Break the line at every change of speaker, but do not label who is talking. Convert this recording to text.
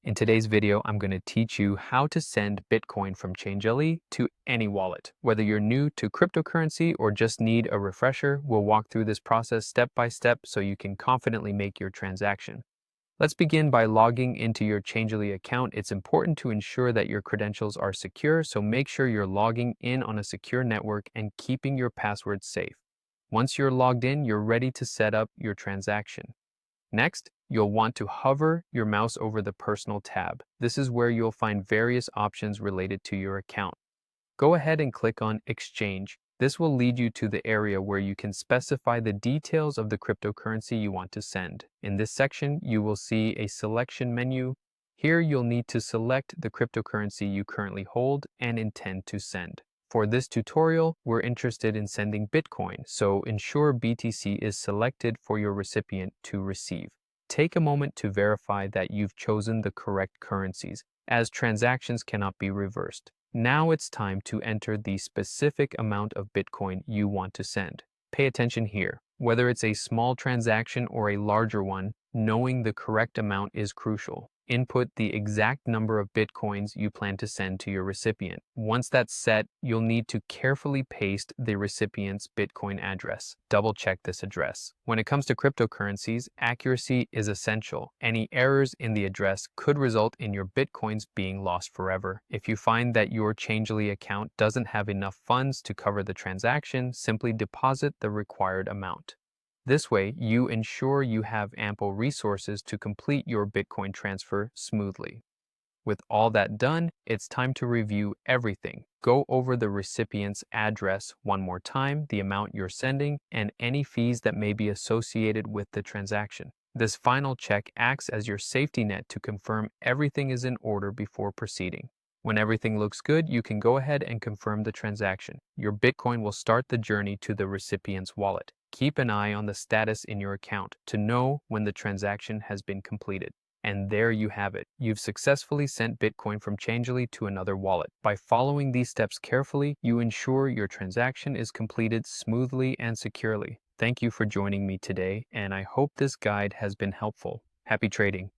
In today's video, I'm going to teach you how to send Bitcoin from Changelly to any wallet. Whether you're new to cryptocurrency or just need a refresher, we'll walk through this process step by step so you can confidently make your transaction. Let's begin by logging into your Changelly account. It's important to ensure that your credentials are secure, so make sure you're logging in on a secure network and keeping your passwords safe. Once you're logged in, you're ready to set up your transaction. Next, you'll want to hover your mouse over the Personal tab. This is where you'll find various options related to your account. Go ahead and click on Exchange. This will lead you to the area where you can specify the details of the cryptocurrency you want to send. In this section, you will see a selection menu. Here, you'll need to select the cryptocurrency you currently hold and intend to send. For this tutorial, we're interested in sending Bitcoin, so ensure BTC is selected for your recipient to receive. Take a moment to verify that you've chosen the correct currencies, as transactions cannot be reversed. Now it's time to enter the specific amount of Bitcoin you want to send. Pay attention here. Whether it's a small transaction or a larger one, knowing the correct amount is crucial. Input the exact number of Bitcoins you plan to send to your recipient. Once that's set, you'll need to carefully paste the recipient's Bitcoin address. Double check this address. When it comes to cryptocurrencies, accuracy is essential. Any errors in the address could result in your Bitcoins being lost forever. If you find that your Changelly account doesn't have enough funds to cover the transaction, simply deposit the required amount. This way, you ensure you have ample resources to complete your Bitcoin transfer smoothly. With all that done, it's time to review everything. Go over the recipient's address one more time, the amount you're sending, and any fees that may be associated with the transaction. This final check acts as your safety net to confirm everything is in order before proceeding. When everything looks good, you can go ahead and confirm the transaction. Your Bitcoin will start the journey to the recipient's wallet. Keep an eye on the status in your account to know when the transaction has been completed. And there you have it. You've successfully sent Bitcoin from Changelly to another wallet. By following these steps carefully, you ensure your transaction is completed smoothly and securely. Thank you for joining me today, and I hope this guide has been helpful. Happy trading!